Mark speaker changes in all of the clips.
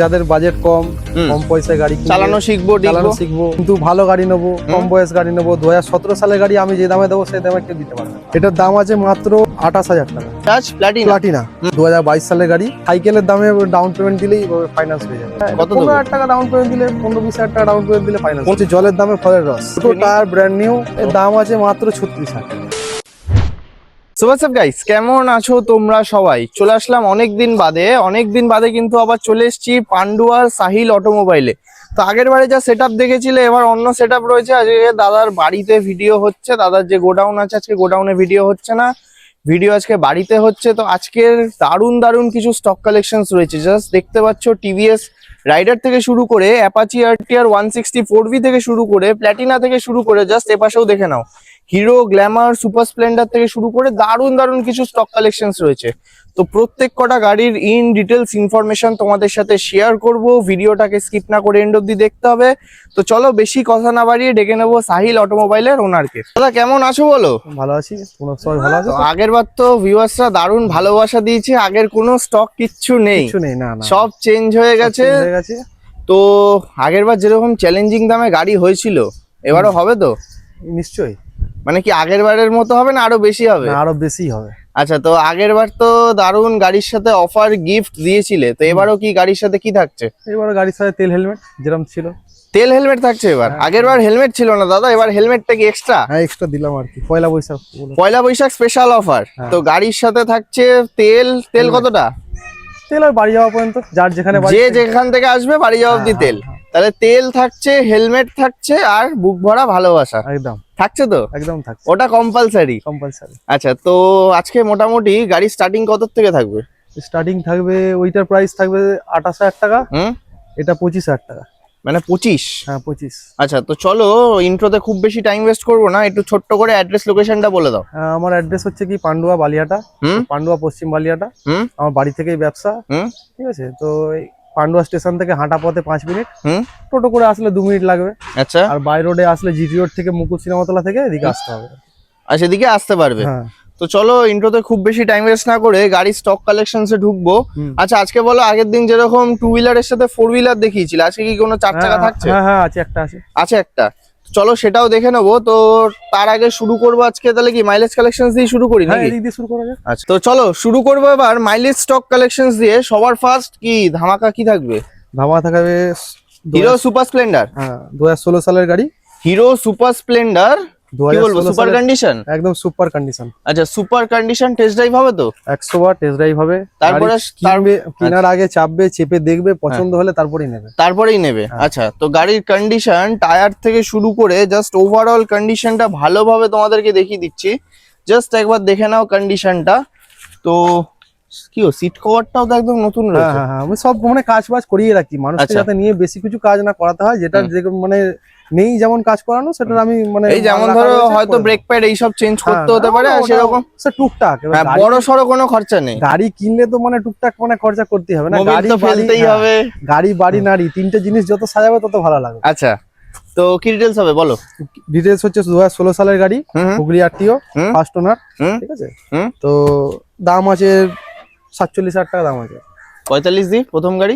Speaker 1: যাদের বাজেট কম কম পয়সায় গাড়ি
Speaker 2: চালানো শিখবো
Speaker 1: কিন্তু ভালো গাড়ি নেবো, কম বয়স গাড়ি নেবো। 2017 সালের গাড়ি আমি যে দামে দেবো সেই দামে কেউ দিতে পারবে না। এটার দাম আছে মাত্র 28,000 টাকা। প্লাটিনা 2022 সালের গাড়ি। সাইকেলের দামে ডাউন পেমেন্ট দিলেই ফাইন্যান্স হয়ে যাবে।
Speaker 2: কত
Speaker 1: 15,000 টাকা ডাউন পেমেন্ট দিলে, 15-20,000 টাকা ডাউন পেমেন্ট দিলে ফাইন্যান্স। হচ্ছে জলের দামে ফলের রস, দুটো টায়ার ব্র্যান্ড নিউ। এর দাম আছে মাত্র 36,000 টাকা।
Speaker 2: সো হোয়াটস আপ গাইস, কেমন আছো তোমরা সবাই? চলে আসলাম অনেকদিন বাদে কিন্তু আবার চলে এসেছি পান্ডুয়ার সাহিল অটোমোবাইলে। তো আগের বারে যা সেটআপ দেখেছিলে, এবার অন্য সেটআপ রয়েছে। আজকে দাদার বাড়িতে ভিডিও হচ্ছে, দাদার যে গোডাউন আছে আজকে গোডাউনে ভিডিও হচ্ছে না, ভিডিও আজকে বাড়িতে হচ্ছে। তো আজকের দারুণ কিছু স্টক কালেকশনস রয়েছে। জাস্ট দেখতে পাচ্ছ টিভিএস রাইডার থেকে শুরু করে অ্যাপাচি আরটিআর 160 4V থেকে শুরু করে প্ল্যাটিনা থেকে শুরু করে, জাস্ট এপাশেও দেখে নাও, হিরো গ্ল্যামার সুপার স্প্লেন্ডার থেকে শুরু করে দারুণ কিছু স্টক কালেকশনস রয়েছে। তো প্রত্যেক কটা গাড়ির ইন ডিটেলস ইনফরমেশন তোমাদের সাথে শেয়ার করব। ভিডিওটাকে স্কিপ না করে এন্ড অব্দি দেখতে হবে। তো চলো বেশি কথা না বাড়িয়ে ডেকে নেবো সাহিল অটোমোবাইলের ওনারকে। দাদা কেমন আছো বলো?
Speaker 1: ভালো আছি, তোমরা সবাই ভালো আছো?
Speaker 2: আগের বার তো ভিউয়ার্সরা দারুণ ভালোবাসা দিয়েছে, আগের কোনো স্টক কিচ্ছু নেই,
Speaker 1: না,
Speaker 2: সব চেঞ্জ হয়ে গেছে। তো আগের বার যেরকম চ্যালেঞ্জিং দামে গাড়ি হয়েছিল এবারও হবে তো?
Speaker 1: নিশ্চয়ই।
Speaker 2: মানে কি আগের বারের মতো হবে না আরো বেশি হবে?
Speaker 1: আরো বেশি হবে।
Speaker 2: আচ্ছা, তো আগের বার তো দারুণ গাড়ির সাথে অফার গিফট দিয়েছিলে, তো এবারও কি গাড়ির সাথে কি থাকছে?
Speaker 1: এবারও গাড়ির সাথে তেল হেলমেট যেরকম ছিল,
Speaker 2: তেল হেলমেট থাকছে এবার। আগের বার হেলমেট ছিল না দাদা, এবার হেলমেটটা কি এক্সট্রা?
Speaker 1: হ্যাঁ, এক্সট্রা দিলাম আর কি,
Speaker 2: পয়লা বৈশাখ স্পেশাল অফার। তো গাড়ির সাথে থাকছে তেল কতটা?
Speaker 1: তেল আর বাড়ি যাওয়া পর্যন্ত, যার যেখানে
Speaker 2: যেখান থেকে আসবে বাড়ি যাওয়া অব্দি তেল। তাহলে তেল থাকছে, হেলমেট থাকছে, আর বুক ভরা ভালোবাসা
Speaker 1: একদম
Speaker 2: থাকছে। তো
Speaker 1: একদম থাকছে,
Speaker 2: ওটা কম্পালসারি। আচ্ছা, তো আজকে মোটামুটি গাড়ি স্টার্টিং কত থেকে থাকবে?
Speaker 1: স্টার্টিং থাকবে, ওইটার প্রাইস থাকবে 28,000 টাকা। এটা 25,000 টাকা,
Speaker 2: মানে 25?
Speaker 1: হ্যাঁ 25।
Speaker 2: আচ্ছা, তো চলো ইন্ট্রোতে খুব বেশি টাইম ওয়েস্ট করবো না, একটু ছোট্ট করে অ্যাড্রেস লোকেশনটা বলে দাও।
Speaker 1: আমার অ্যাড্রেস হচ্ছে কি পান্ডুয়া বালিয়াটা, পান্ডুয়া পশ্চিম বালিয়াটা। আমার বাড়ি থেকেই ব্যবসা, ঠিক আছে? তো পান্ডুয়া স্টেশন থেকে হাঁটা পথে 5 মিনিট, টোটো করে আসলে 2 মিনিট লাগবে।
Speaker 2: আচ্ছা,
Speaker 1: আর বাই রোডে আসলে জিটি রোড থেকে মুকুল সিনেমাতলা থেকে এদিকে আসতে হবে।
Speaker 2: আচ্ছা, এদিকে আসতে পারবে। তো চলো ইন্ট্রোতে খুব বেশি টাইম ওয়েস্ট না করে গাড়ি স্টক কালেকশনসে ঢুকবো। আচ্ছা, আজকে বলো, আগের দিন যেরকম 2 হুইলারের সাথে 4 হুইলার দেখিয়েছিল, আজকে কি কোনো 4 চাকা থাকছে?
Speaker 1: হ্যাঁ আছে, একটা আছে
Speaker 2: একটা। চলো সেটাও দেখে নেবো। তো তার আগে শুরু করবো আজকে তাহলে কি মাইলেজ কালেকশনস দিয়ে শুরু করি নাকি?
Speaker 1: এদিক দিয়ে শুরু করা যাক।
Speaker 2: আচ্ছা, তো চলো শুরু করবো এবার মাইলেজ স্টক কালেকশনস দিয়ে। সবার ফার্স্ট কি ধামাকা কি থাকবে?
Speaker 1: ধামাকা থাকবে
Speaker 2: হিরো সুপার স্প্লেন্ডার।
Speaker 1: হ্যাঁ, 2016 সালের গাড়ি,
Speaker 2: হিরো সুপার স্প্লেন্ডার। কি বলবো, সুপার কন্ডিশন,
Speaker 1: একদম সুপার কন্ডিশন।
Speaker 2: আচ্ছা, সুপার কন্ডিশন। টেস্ট ড্রাইভ হবে তো?
Speaker 1: 100 বার টেস্ট ড্রাইভ হবে।
Speaker 2: তারপরে
Speaker 1: কেনার আগে চাপবে, চেপে দেখবে, পছন্দ হলে তারপরেই নেবে।
Speaker 2: আচ্ছা, তো গাড়ির কন্ডিশন, টায়ার থেকে শুরু করে জাস্ট ওভারঅল কন্ডিশনটা ভালোভাবে তোমাদেরকে দেখিয়ে দিচ্ছি। জাস্ট একবার দেখে নাও কন্ডিশনটা। তো কি সিট কভারটাও তো একদম নতুন রয়েছে।
Speaker 1: হ্যাঁ, আমি সব মানে কাজ বাজ করিয়ে রাখি, মানুষকে যাতে নিয়ে বেশি কিছু কাজ না করাতে হয়। যেটা মানে নেই যেমন কাজ করানো, সেটা আমি মানে
Speaker 2: এই যেমন ধরো হয়তো ব্রেক প্যাড এইসব চেঞ্জ করতে হতে পারে, আর সেরকম
Speaker 1: টুকটাক।
Speaker 2: বড় সড়ো কোনো খরচা নেই।
Speaker 1: গাড়ি কিনলে তো মানে টুকটাক মানে খরচা করতেই হবে না,
Speaker 2: গাড়ি তো ফেলতেই হবে।
Speaker 1: গাড়ি, বাড়ি, নাড়ি, তিনটে জিনিস যত সাজাবে তত ভালো লাগবে।
Speaker 2: আচ্ছা, তো কি ডিটেলস হবে বলো?
Speaker 1: ডিটেলস হচ্ছে 2016 সালের গাড়ি, হুগলি আরটিও, ফার্স্ট ওনার, ঠিক আছে? তো দাম আছে 47,000 টাকা দাম আছে।
Speaker 2: 45 দি প্রথম গাড়ি?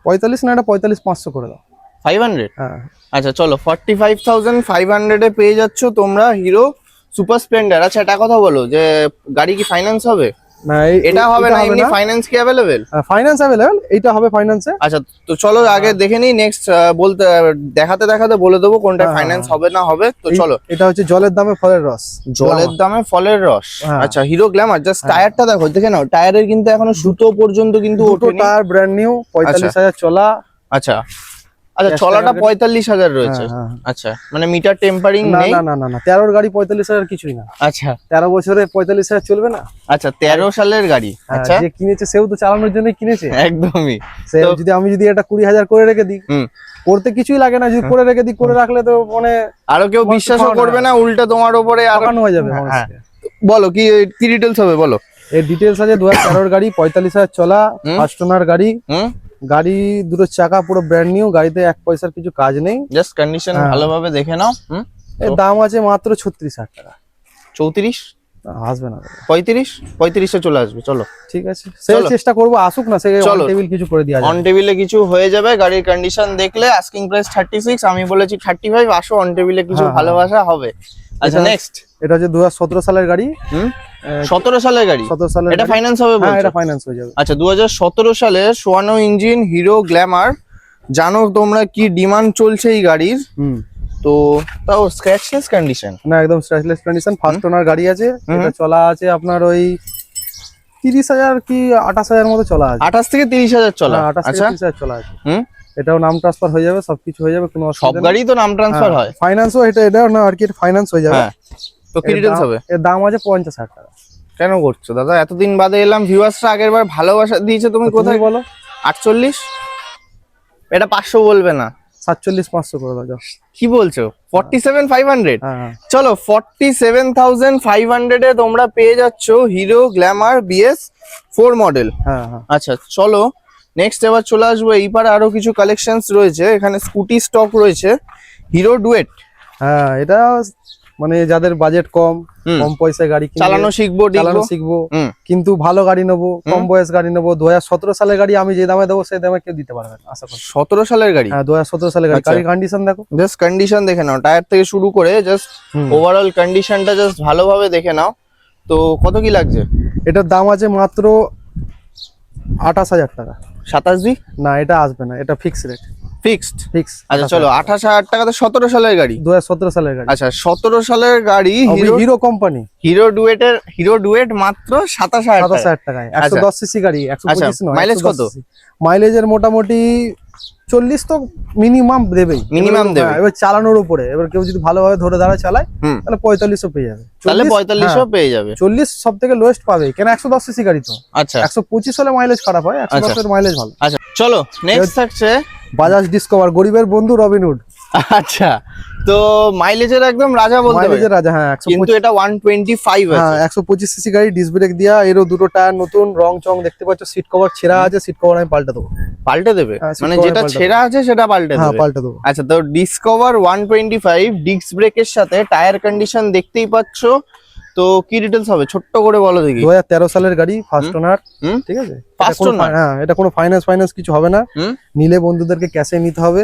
Speaker 1: 45 না, এটা 45,500 করে দাও।
Speaker 2: 500?
Speaker 1: হ্যাঁ।
Speaker 2: আচ্ছা চলো, 45,500 এ পেয়ে যাচ্ছ তোমরা হিরো সুপার স্প্লেন্ডার। আচ্ছা, এটা কথা বলো যে গাড়ি কি ফাইন্যান্স হবে?
Speaker 1: না,
Speaker 2: এটা হবে না, এমনি ফাইন্যান্স কি अवेलेबल?
Speaker 1: ফাইন্যান্স अवेलेबल, এটা হবে ফাইন্যান্সে।
Speaker 2: আচ্ছা, তো চলো আগে দেখে নিই, নেক্সট বলতে দেখাতে বলে দেবো কোনটা ফাইন্যান্স হবে না হবে। তো চলো,
Speaker 1: এটা হচ্ছে জলের দামে ফলের রস।
Speaker 2: জলের দামে ফলের রস। আচ্ছা, হিরো গ্ল্যামার। জাস্ট টায়ারটা দেখো, দেখে নাও, টায়ারের কিন্তু এখনো সুতো পর্যন্ত কিন্তু ওঠেনি।
Speaker 1: টায়ার ব্র্যান্ড নিউ, 45,000 চলা।
Speaker 2: আচ্ছা, চলাটা 45,000 রয়েছে। আচ্ছা, মানে মিটার টেম্পারিং নেই?
Speaker 1: না 13 গাড়ি 45,000 কিছুই না।
Speaker 2: আচ্ছা,
Speaker 1: 13 বছরে 45,000 চলবে না?
Speaker 2: আচ্ছা, 13 সালের গাড়ি। আচ্ছা,
Speaker 1: যে কিনেছে সেও তো চালানোর জন্যই কিনেছে।
Speaker 2: একদমই।
Speaker 1: আমি যদি এটা 20,000 করে রেখে দিই, করতে কিছুই লাগে না, যদি করে রেখে দিই, করে রাখলে তো মানে
Speaker 2: আরো কেউ বিশ্বাসও করবে না, উল্টা তোমার উপরে আগানো
Speaker 1: হয়ে যাবে।
Speaker 2: বলো কি ডিটেলস হবে বলো?
Speaker 1: এর ডিটেলস আছে 2013 গাড়ি, 45,000 চলা, ফার্স্ট ওনার গাড়ি। গাড়ি দুটো চাকা পুরো ব্র্যান্ড নিউ, গাড়িতে 1 পয়সার কিছু কাজ নেই,
Speaker 2: জাস্ট কন্ডিশন ভালোভাবে দেখে নাও।
Speaker 1: এর দাম আছে মাত্র 36,000 টাকা।
Speaker 2: 34?
Speaker 1: আসবে না।
Speaker 2: 35 চলে আসবে, চলো
Speaker 1: ঠিক আছে, সে চেষ্টা করবো, আসুক না, সে অন টেবিল কিছু করে দেওয়া যাবে।
Speaker 2: অন টেবিলে কিছু হয়ে যাবে, গাড়ির কন্ডিশন দেখলে আস্কিং প্রাইস 36, আমি বলেছি 35, আসো অন টেবিলে কিছু ভালোবাসা হবে। আচ্ছা নেক্সট,
Speaker 1: এটা হচ্ছে 2017 সালের গাড়ি।
Speaker 2: 17 সালের গাড়ি,
Speaker 1: 17 সালের
Speaker 2: এটা ফাইন্যান্স হবে বলছো?
Speaker 1: হ্যাঁ, এটা ফাইন্যান্স হয়ে যাবে।
Speaker 2: আচ্ছা 2017 সালের 54 ইঞ্জিন হিরো গ্ল্যামার, জানো তোমরা কি ডিমান্ড চলছে এই গাড়ির? তো তাও স্ক্র্যাচলেস কন্ডিশন
Speaker 1: না, একদম স্ক্র্যাচলেস কন্ডিশন, ফার্স্ট ওনার গাড়ি আছে। এটা চলা আছে আপনার ওই 30,000 কি 28,000 মতো চলা আছে।
Speaker 2: 28 থেকে 30,000 চলা।
Speaker 1: 28 থেকে 30,000 চলা আছে। এটাও নাম ট্রান্সফার হয়ে যাবে, সবকিছু হয়ে যাবে, কোনো
Speaker 2: সব গাড়ি তো নাম ট্রান্সফার হয়।
Speaker 1: ফাইন্যান্সও এটা না আর কি, ফাইন্যান্স হয়ে যাবে।
Speaker 2: তো কি ডিটেইলস হবে?
Speaker 1: এর দাম আছে 50,000 টাকা।
Speaker 2: কেন করছো দাদা, এতদিন বাদে এলাম, ভিউয়ার্সরা আগের বার ভালোবাসা দিয়েছে, তুমি কোথায়
Speaker 1: বলো?
Speaker 2: 48, এটা 500 বলবে না,
Speaker 1: 47,500 করে দাও।
Speaker 2: কি বলছো? 47,500?
Speaker 1: হ্যাঁ,
Speaker 2: চলো 47,500 এ তোমরা পেয়ে যাচ্ছ হিরো গ্ল্যামার বিএস 4 মডেল।
Speaker 1: হ্যাঁ।
Speaker 2: আচ্ছা চলো নেক্সট এবার চলে আসবো, এই পারে আরো কিছু কালেকশনস রয়েছে, এখানে স্কুটি স্টক রয়েছে, হিরো ডুয়েট।
Speaker 1: হ্যাঁ, এটা মানে যাদের বাজেট কম পয়সায় গাড়ি
Speaker 2: চালানো শিখবো,
Speaker 1: কিন্তু ভালো গাড়ি নেবো, কম বয়স গাড়ি নেবো। 2017 সালের গাড়ি আমি যে দামে দেবো সেই দামে কেউ দিতে পারবে না আশা করি।
Speaker 2: 17 সালের গাড়ি?
Speaker 1: হ্যাঁ, 2017 সালের গাড়ি। গাড়ির কন্ডিশন দেখো,
Speaker 2: জাস্ট কন্ডিশন দেখে নাও, টায়ার থেকে শুরু করে জাস্ট ওভারঅল কন্ডিশনটা জাস্ট ভালোভাবে দেখে নাও। তো কত কি লাগছে?
Speaker 1: এটার দাম আছে মাত্র 28,000 টাকা।
Speaker 2: 27?
Speaker 1: না, এটা আসবে না, এটা ফিক্স রেট।
Speaker 2: ফিক্সড?
Speaker 1: ফিক্স।
Speaker 2: আচ্ছা চলো 28,000 টাকাতে 17 সালের গাড়ি।
Speaker 1: 2017 সালের গাড়ি।
Speaker 2: আচ্ছা 17 সালের গাড়ি,
Speaker 1: হিরো কোম্পানি,
Speaker 2: হিরো ডুয়েটের মাত্র 27,000
Speaker 1: টাকায়। 110 সিসি গাড়ি, 125 নয়।
Speaker 2: মাইলেজ কত?
Speaker 1: মাইলেজের মোটামুটি 40 তো মিনিমাম দেবেই,
Speaker 2: মিনিমাম দেবে।
Speaker 1: এবার চালানোর উপরে, এবার কেউ যদি ভালোভাবে ধরে দাঁড়ায় চালায় তাহলে 45ও পেয়ে যাবে।
Speaker 2: তাহলে 45ও পেয়ে যাবে।
Speaker 1: 40 সব থেকে লোয়েস্ট পাবে, কেন 110 সিসি গাড়ি তো।
Speaker 2: আচ্ছা
Speaker 1: 125 হলে মাইলেজ খারাপ হয়, 110 এর মাইলেজ ভালো।
Speaker 2: আচ্ছা চলো নেক্সট থাকছে
Speaker 1: বাজাজ ডিসকভার, গরিবের বন্ধু রবিনহুড।
Speaker 2: আচ্ছা তো মাইলেজের একদম রাজা বলতে পারি।
Speaker 1: মাইলেজের রাজা, হ্যাঁ।
Speaker 2: কিন্তু এটা 125 আছে।
Speaker 1: হ্যাঁ, 125 সিসি গাড়ি, ডিস্ক ব্রেক দেয়া, এরও দুটো টায়ার নতুন, রং চং দেখতে পাচ্ছ, সিট কভার ছেঁড়া আছে, সিট কভার আমি পাল্টে দেবো।
Speaker 2: পাল্টে দেবে মানে যেটা ছেঁড়া আছে সেটা পাল্টে দেবে?
Speaker 1: হ্যাঁ, পাল্টে দেবো।
Speaker 2: আচ্ছা তো ডিসকভার 125 ডিস্ক ব্রেকের সাথে টায়ার কন্ডিশন দেখতেই পাচ্ছ, তো কি ডিটেইলস হবে ছোট্ট করে বলো দেখি।
Speaker 1: 2013 সালের গাড়ি, ফার্স্ট ওনার। ঠিক আছে,
Speaker 2: ফার্স্ট ওনার।
Speaker 1: হ্যাঁ, এটা কোনো ফাইন্যান্স কিছু হবে না, নিলে বন্ধুদেরকে ক্যাশে নিতে হবে।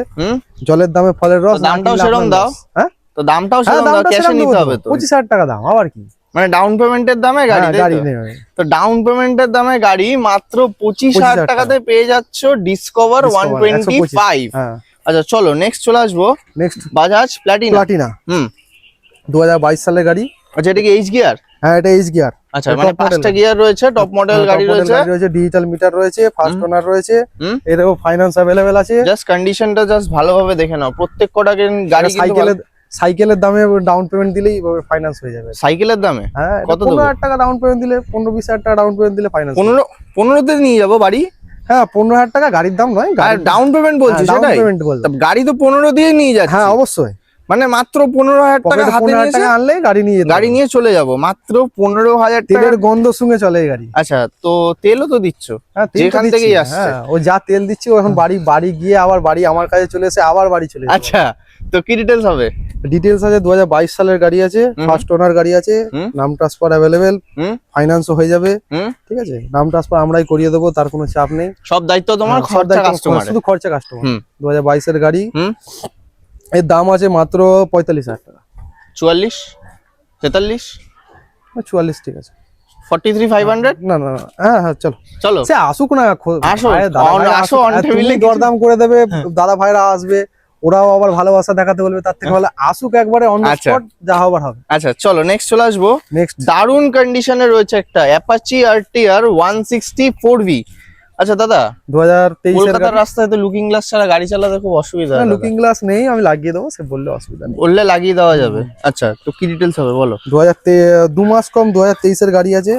Speaker 1: জলের দামে ফলের রস।
Speaker 2: দামটাও সেরকম দাও? হ্যাঁ, তো দামটাও সেরকম দাও, ক্যাশে নিতে হবে তো।
Speaker 1: 25,000 টাকা দাম, আবার কি,
Speaker 2: মানে ডাউন পেমেন্টের দামে গাড়ি
Speaker 1: নেই।
Speaker 2: তো ডাউন পেমেন্টের দামে গাড়ি মাত্র 25,000 টাকাতে পেয়ে যাচ্ছ ডিসকভার 125। আচ্ছা চলো নেক্সট চলে আসবো, নেক্সট বাজাজ প্লাটিনা।
Speaker 1: 2022 সালের গাড়ি।
Speaker 2: আচ্ছা এটা কি এইচ গিয়ার?
Speaker 1: হ্যাঁ, এটা এইচ গিয়ার।
Speaker 2: আচ্ছা মানে 5টা গিয়ার রয়েছে, টপ মডেল গাড়ি রয়েছে,
Speaker 1: ডিজিটাল মিটার রয়েছে, ফার্স্ট ওনার রয়েছে, এরও ফাইন্যান্স अवेलेबल আছে।
Speaker 2: জাস্ট কন্ডিশনটা জাস্ট ভালোভাবে দেখে নাও, প্রত্যেক কটা গাড়ি কিন্তু
Speaker 1: সাইকেলের দামে ডাউন পেমেন্ট দিলেই ফাইন্যান্স হয়ে যাবে।
Speaker 2: সাইকেলের দামে?
Speaker 1: হ্যাঁ,
Speaker 2: কত দেবো?
Speaker 1: 15,000 টাকা ডাউন পেমেন্ট দিলে, 15-20,000 টাকা ডাউন পেমেন্ট দিলে ফাইন্যান্স।
Speaker 2: 15তে নিয়ে যাবো বাড়ি?
Speaker 1: হ্যাঁ, 15,000 টাকা গাড়ির দাম নয়,
Speaker 2: ডাউন পেমেন্ট বলছি সেটাই। গাড়ি তো 15 দিয়ে নিয়ে যাচ্ছে।
Speaker 1: হ্যাঁ অবশ্যই,
Speaker 2: মানে মাত্র 15,000 টাকা হাতে নিয়ে
Speaker 1: আনলে গাড়ি নিয়ে
Speaker 2: চলে যাবো, মাত্র 15,000 টাকা।
Speaker 1: তেলের গন্ধ শুনে চলে এই গাড়ি।
Speaker 2: আচ্ছা তো তেলও তো দিচ্ছ?
Speaker 1: হ্যাঁ,
Speaker 2: যেখান থেকেই আসছে।
Speaker 1: ও যা তেল দিচ্ছি, ও এখন বাড়ি গিয়ে আবার আমার কাছে চলে এসে আবার বাড়ি চলে।
Speaker 2: আচ্ছা তো কি ডিটেইলস হবে?
Speaker 1: ডিটেইলস আছে, 2022 সালের গাড়ি আছে, ফার্স্ট ওনার গাড়ি আছে, নাম ট্রান্সফার अवेलेबल, ফাইন্যান্সও হয়ে যাবে। ঠিক আছে, নাম ট্রান্সফার আমরাই করিয়ে দেবো, তার কোনো চাপ নেই,
Speaker 2: সব দায়িত্ব তোমার, খরচা কাস্টমার,
Speaker 1: শুধু খরচা কাস্টমার। 2022 এর গাড়ি, এর দাম আছে মাত্র 45,000 টাকা।
Speaker 2: 44 43
Speaker 1: 44 ঠিক আছে।
Speaker 2: 43,500?
Speaker 1: না, হ্যাঁ চলো সে আসুক না,
Speaker 2: আসো অন টেবিলে
Speaker 1: দরদাম করে দেবে, দাদা ভাইরা আসবে, ওরাও আবার ভালোবাসা দেখাতে বলবে, তার থেকে ভালো আসুক একবারে অন স্পট, যা হবার হবে।
Speaker 2: আচ্ছা চলো নেক্সট চলে আসবো, নেক্সট দারুন কন্ডিশনে রয়েছে একটা অ্যাপাচি আরটিআর 160 4V। আচ্ছা দাদা,
Speaker 1: 2023 এর
Speaker 2: কলকাতার রাস্তায় তো লুকিং গ্লাস ছাড়া গাড়ি চালাতে খুব অসুবিধা হয়।
Speaker 1: লুকিং গ্লাস নেই, আমি লাগিয়ে দেবো, সে বললে অসুবিধা নেই,
Speaker 2: বললে লাগিয়ে দেওয়া যাবে। আচ্ছা তো কি ডিটেইলস হবে বলো।
Speaker 1: 2 মাস কম 2023 এর গাড়ি আছে,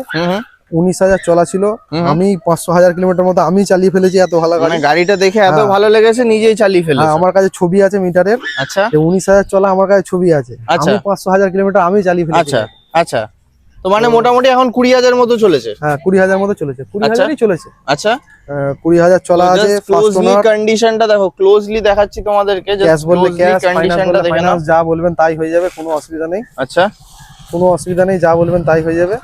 Speaker 1: 19,000 চলা ছিল, আমি 500,000 কিলোমিটার মতো আমি চালিয়ে ফেলেছি, এত ভালো গাড়ি।
Speaker 2: গাড়িটা দেখে এত ভালো লেগেছে নিজেই চালিয়ে ফেলেছি।
Speaker 1: আমার কাছে ছবি আছে মিটারের। আচ্ছা 19,000 চলা, আমার কাছে ছবি আছে, আমি 500,000 কিলোমিটার আমি চালিয়ে ফেলেছি।
Speaker 2: আচ্ছা আচ্ছা তো মানে মোটামুটি এখন 20,000 মতো চলেছে।
Speaker 1: হ্যাঁ 20,000 মতো চলেছে, 20,000ই চলেছে।
Speaker 2: আচ্ছা
Speaker 1: 20,000 চলা আছে।
Speaker 2: ক্লোজলি কন্ডিশনটা দেখো, ক্লোজলি দেখাচ্ছি তোমাদেরকে,
Speaker 1: ক্যাশ বললে ক্যাশ, কন্ডিশনটা দেখে নাও, যা বলবেন তাই হয়ে যাবে, কোনো অসুবিধা নেই।
Speaker 2: আচ্ছা
Speaker 1: কোনো অসুবিধা নেই, যা বলবেন তাই হয়ে যাবে।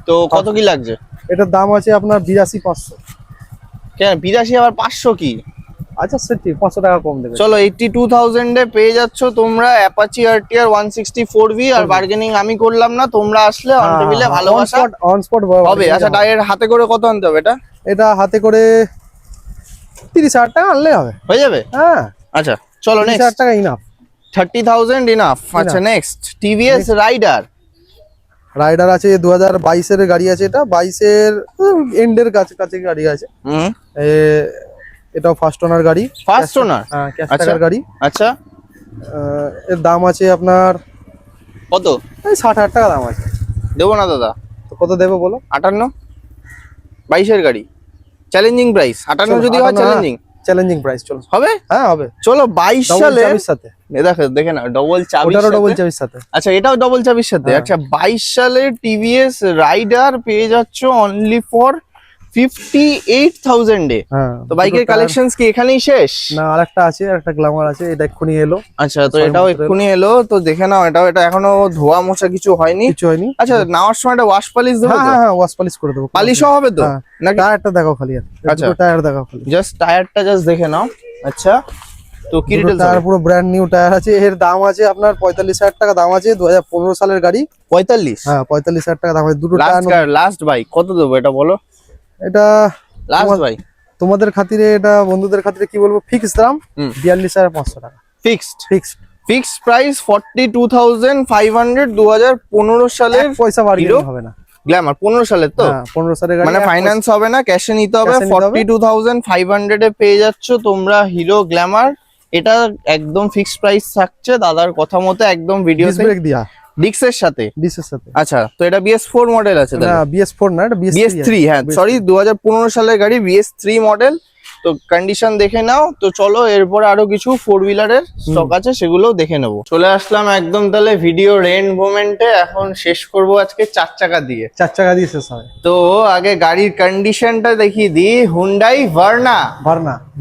Speaker 2: তো কত কি লাগছে?
Speaker 1: এটার দাম আছে আপনার 82,500।
Speaker 2: কেন 82 আবার 500 কি?
Speaker 1: আচ্ছা সে ঠিক, 500 টাকা কম দেবে।
Speaker 2: চলো 82,000 এ পেয়ে যাচ্ছ তোমরা অ্যাপাচি আরটিআর 164V। আর বার্গেনিং আমি করলাম না, তোমরা আসলে অন টেবিলে ভালোবাসা
Speaker 1: অন স্পট
Speaker 2: হবে। আচ্ছা ডাইরেক্ট হাতে করে কত আনতে হবে এটা?
Speaker 1: এটা হাতে করে 30,000 টাকা আনলে হবে,
Speaker 2: হয়ে যাবে?
Speaker 1: হ্যাঁ।
Speaker 2: আচ্ছা চলো
Speaker 1: 30,000
Speaker 2: নেক্সট।
Speaker 1: টাকা ইনাফ।
Speaker 2: 30,000 ইনাফ। আচ্ছা নেক্সট টিভিএস রাইডার।
Speaker 1: রাইডার আছে 2022 এর গাড়ি আছে, এটা 22 এর এন্ডের কাছে গাড়ি আছে। এটাও ফার্স্ট ওনার গাড়ি।
Speaker 2: First owner?
Speaker 1: হ্যাঁ, ক্যাশ টাকার গাড়ি।
Speaker 2: আচ্ছা
Speaker 1: এর দাম আছে আপনার
Speaker 2: কত?
Speaker 1: এই 60,000 টাকা দাম আছে।
Speaker 2: দেবো না দাদা।
Speaker 1: তো কত দেবো বলো?
Speaker 2: 58। 22 এর গাড়ি চ্যালেঞ্জিং প্রাইস। 58 যদি হয়
Speaker 1: চ্যালেঞ্জিং প্রাইস চলো
Speaker 2: হবে।
Speaker 1: হ্যাঁ হবে।
Speaker 2: চলো 22 সালে
Speaker 1: চাবির সাথে
Speaker 2: দেখে না ডবল চাবি।
Speaker 1: ওটারও ডবল চাবির সাথে।
Speaker 2: আচ্ছা এটাও ডবল চাবির সাথে।
Speaker 1: হ্যাঁ।
Speaker 2: আচ্ছা 22 সালে টিভিএস রাইডার পেয়ে যাচ্ছ অনলি ফর 58,000 এ।
Speaker 1: হ্যাঁ,
Speaker 2: তো বাইকের কালেকশনস কি এখানেই শেষ?
Speaker 1: না আরেকটা আছে, আরেকটা গ্ল্যামার আছে, এটা এক্ষুনি এলো।
Speaker 2: আচ্ছা তো এটাও এক্ষুনি এলো, তো দেখে নাও। এটা এখনো ধোয়া মোছা কিছু হয়নি।
Speaker 1: কিছু হয়নি।
Speaker 2: আচ্ছা নেওয়ার সময় এটা ওয়াশ পালিশ দেবো?
Speaker 1: হ্যাঁ হ্যাঁ ওয়াশ পালিশ করে দেবো।
Speaker 2: পালিশও হবে তো নাকি?
Speaker 1: টায়ারটা দেখাও খালি।
Speaker 2: আচ্ছা
Speaker 1: টায়ার দেখাও খালি,
Speaker 2: জাস্ট টায়ারটা জাস্ট দেখে নাও। আচ্ছা তো কি ডিটেইলস?
Speaker 1: টায়ার পুরো ব্র্যান্ড নিউ টায়ার আছে। এর দাম আছে আপনার 45,000 টাকা দাম আছে। 2015 সালের গাড়ি।
Speaker 2: 45?
Speaker 1: হ্যাঁ 45,000 টাকা দাম আছে। দুটো টায়ার।
Speaker 2: লাস্ট ভাই কত দেবো এটা বলো?
Speaker 1: এটা
Speaker 2: লাস্ট ভাই
Speaker 1: তোমাদের খাতিরে, এটা বন্ধুদের খাতিরে কি বলবো, ফিক্স দাম 42,500 টাকা।
Speaker 2: Fixed
Speaker 1: fixed
Speaker 2: price 42,500। 2015 সালের
Speaker 1: পয়সা বাড়িয়ে হবে না।
Speaker 2: গ্ল্যামার 15 সালের তো?
Speaker 1: হ্যাঁ 15 সালের গাড়ি,
Speaker 2: মানে ফাইন্যান্স হবে না, ক্যাশে নিতে হবে। 42,500 এ পেয়ে যাচ্ছ তোমরা হিরো গ্ল্যামার। এটা একদম ফিক্সড প্রাইস থাকছে দাদার কথা মতো, একদম ভিডিওতে
Speaker 1: ব্রেক দিয়া
Speaker 2: ডিক্সের সাথে।
Speaker 1: সাথে।
Speaker 2: আচ্ছা তো এটা BS4 মডেল আছে?
Speaker 1: না BS4 না, এটা
Speaker 2: BS3। হ্যাঁ সরি 2015 সালের গাড়ি, BS3 মডেল। তো কন্ডিশন দেখে নাও। তো চলো এরপরে আরো কিছু ফোর হুইলারের স্টক আছে, সেগুলোও দেখে নেবো। চলে আসলাম একদম তাহলে ভিডিও রেন্ট মোমেন্টে। এখন শেষ করব আজকে 4 চাকা দিয়ে।
Speaker 1: 4 চাকা দিয়ে শেষ হবে।
Speaker 2: তো আগে গাড়ির কন্ডিশনটা দেখিয়ে দিই। Hyundai Verna.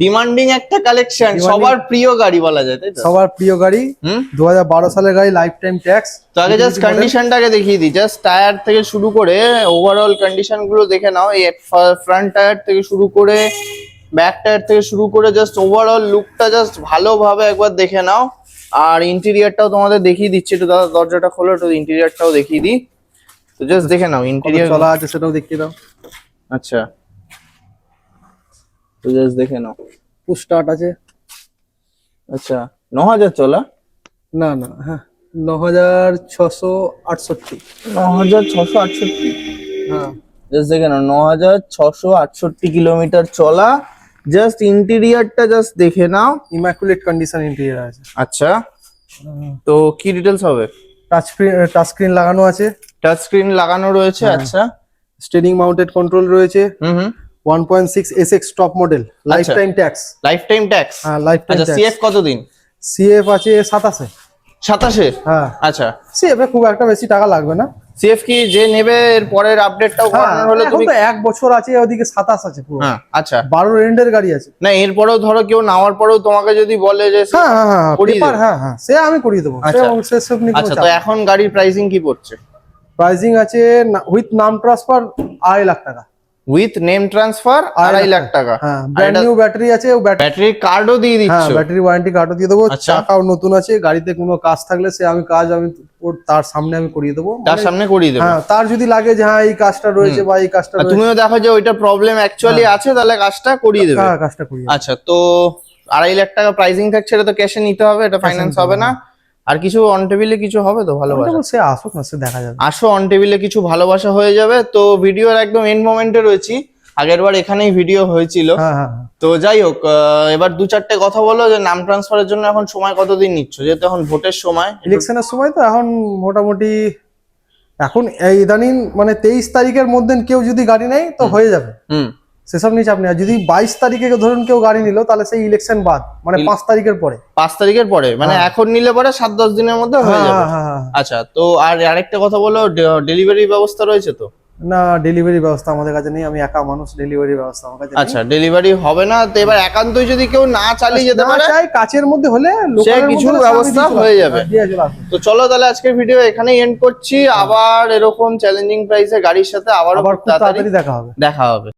Speaker 2: ডিমান্ডিং একটা কালেকশন, সবার প্রিয় গাড়ি বলা যায়, তাই তো?
Speaker 1: সবার প্রিয় গাড়ি। 2012 সালের গাড়ি, লাইফ টাইম ট্যাক্স।
Speaker 2: তো আগে জাস্ট কন্ডিশনটাকে দেখিয়ে দিই। জাস্ট টায়ার থেকে শুরু করে ওভারঅল কন্ডিশন গুলো দেখে নাও। এই ফ্রন্ট টায়ার থেকে শুরু করে, ব্যাক টায়ার থেকে শুরু করে জাস্ট ওভারঅল লুকটা জাস্ট ভালোভাবে একবার দেখে নাও। আর ইন্টেরিয়রটাও তোমাদের দেখিয়ে দিচ্ছি। একটু দাদা দরজাটা খোলো, একটু ইন্টেরিয়রটাও দেখিয়ে দিই। তো জাস্ট দেখে নাও ইন্টেরিয়র
Speaker 1: চলা আছে, সেটাও দেখিয়ে দাও।
Speaker 2: আচ্ছা তো জাস্ট দেখে নাও।
Speaker 1: পুশ স্টার্ট আছে।
Speaker 2: আচ্ছা 9,000 চলা?
Speaker 1: না না, হ্যাঁ 9,668।
Speaker 2: 9,668?
Speaker 1: হ্যাঁ
Speaker 2: জাস্ট দেখে নাও 9,668 কিলোমিটার চলা। জাস্ট ইন্টেরিয়রটা জাস্ট দেখে নাও,
Speaker 1: ইমাকুলেট কন্ডিশন ইন্টেরিয়র আছে।
Speaker 2: আচ্ছা তো কি ডিটেলস হবে?
Speaker 1: টাচ স্ক্রিন লাগানো আছে।
Speaker 2: টাচ স্ক্রিন লাগানো রয়েছে। আচ্ছা
Speaker 1: স্টিয়ারিং মাউন্টেড কন্ট্রোল রয়েছে। 1.6 SX top model, life time tax.
Speaker 2: হ্যাঁ
Speaker 1: লাইফ টাইম
Speaker 2: আচ্ছা
Speaker 1: ট্যাক্স।
Speaker 2: সিএফ কতদিন?
Speaker 1: সিএফ আছে 27 এ।
Speaker 2: 27 এ?
Speaker 1: হ্যাঁ
Speaker 2: আচ্ছা
Speaker 1: সিএফ এ খুব একটা বেশি টাকা লাগবে না।
Speaker 2: সিএফ কি যে নেবে এর পরের আপডেটটাও করানোর হলে তুমি?
Speaker 1: তো 1 বছর আছে, ওদিকে 27 আছে পুরো।
Speaker 2: হ্যাঁ আচ্ছা
Speaker 1: 12 রেন্ডের গাড়ি আছে।
Speaker 2: না এরপরেও ধরো কেউ নেওয়ার পরেও তোমাকে যদি বলে যে
Speaker 1: হ্যাঁ সে আমি করিয়ে দেবো।
Speaker 2: আচ্ছা তো এখন গাড়ির প্রাইসিং কি পড়ছে?
Speaker 1: প্রাইসিং আছে উইথ নাম ট্রান্সফার 2.5 লাখ টাকা।
Speaker 2: উইথ নেম ট্রান্সফার 2.5 লাখ টাকা।
Speaker 1: হ্যাঁ ব্র্যান্ড নিউ ব্যাটারি আছে।
Speaker 2: ব্যাটারি কার্ডও দিয়ে দিচ্ছ?
Speaker 1: হ্যাঁ ব্যাটারি ওয়ারেন্টি কার্ডও দিয়ে দেবো। চাকাও নতুন আছে। গাড়িতে কোনো কাজ থাকলে সে আমি তার সামনে আমি করিয়ে দেবো।
Speaker 2: তার সামনে করিয়ে দেবো?
Speaker 1: হ্যাঁ তার যদি লাগে যে হ্যাঁ এই কাজটা রয়েছে বা এই কাজটা রয়েছে,
Speaker 2: তুমিও দেখো যে ওইটা প্রবলেম অ্যাকচুয়ালি আছে, তাহলে কাজটা করিয়ে দেবে।
Speaker 1: হ্যাঁ কাজটা করিয়ে।
Speaker 2: আচ্ছা তো 2.5 লাখ টাকা প্রাইসিং থাকছে, এটা তো ক্যাশে নিতে হবে, এটা ফাইন্যান্স হবে না। আর কিছু অন টেবিলে কিছু হবে তো ভালোবাসা?
Speaker 1: সে আসুক না, সে দেখা যাবে।
Speaker 2: আসো অন টেবিলে কিছু ভালোবাসা হয়ে যাবে। তো ভিডিওর একদম এন্ড মোমেন্টে রয়েছি। আগের বার এখানেই ভিডিও হয়েছিল। তো যাই হোক, এবার 2-4টে কথা বলো যে নাম ট্রান্সফারের জন্য এখন সময় কতদিন নিচ্ছ, যেহেতু এখন ভোটের সময়,
Speaker 1: ইলেকশনের সময়। তো এখন মোটামুটি এখন ইদানিং মানে 23 তারিখের মধ্যে কেউ যদি গাড়ি নেয় তো হয়ে যাবে। সেসব নিয়ে চাপ নেই। আর যদি 22 তারিখে ধরুন কেউ গাড়ি নিল, তাহলে সেই ইলেকশন বাদ, মানে 5 তারিখের পরে।
Speaker 2: 5 তারিখের পরে মানে এখন নিলে পরে 7-10 দিনের মধ্যে হয়ে যাবে। আচ্ছা তো আর আরেকটা কথা বলো, ডেলিভারি ব্যবস্থা রয়েছে তো?
Speaker 1: না, ডেলিভারি ব্যবস্থা আমাদের কাছে নেই, আমি একা মানুষ, ডেলিভারি ব্যবস্থা আমার কাছে নেই।
Speaker 2: আচ্ছা, ডেলিভারি হবে না তো এবার একান্তই যদি কেউ না চালিয়ে যেতে
Speaker 1: না
Speaker 2: পারে
Speaker 1: চাই কাছের মধ্যে হলে
Speaker 2: সে
Speaker 1: লোকালের
Speaker 2: কিছু
Speaker 1: মধ্যে
Speaker 2: ব্যবস্থা
Speaker 1: আমি দিয়ে চলে
Speaker 2: হয়ে
Speaker 1: আসবো।
Speaker 2: যাবে।
Speaker 1: হ্যাঁ, দিয়ে চলে আসবো।
Speaker 2: তো চলো তাহলে আজকের ভিডিও এখানেই এন্ড করছি, আবার এরকম চ্যালেঞ্জিং প্রাইসে গাড়ির সাথে আবারও
Speaker 1: আবার
Speaker 2: খুব
Speaker 1: খুব
Speaker 2: তাড়াতাড়ি
Speaker 1: তাড়াতাড়ি দেখা হবে।
Speaker 2: দেখা হবে।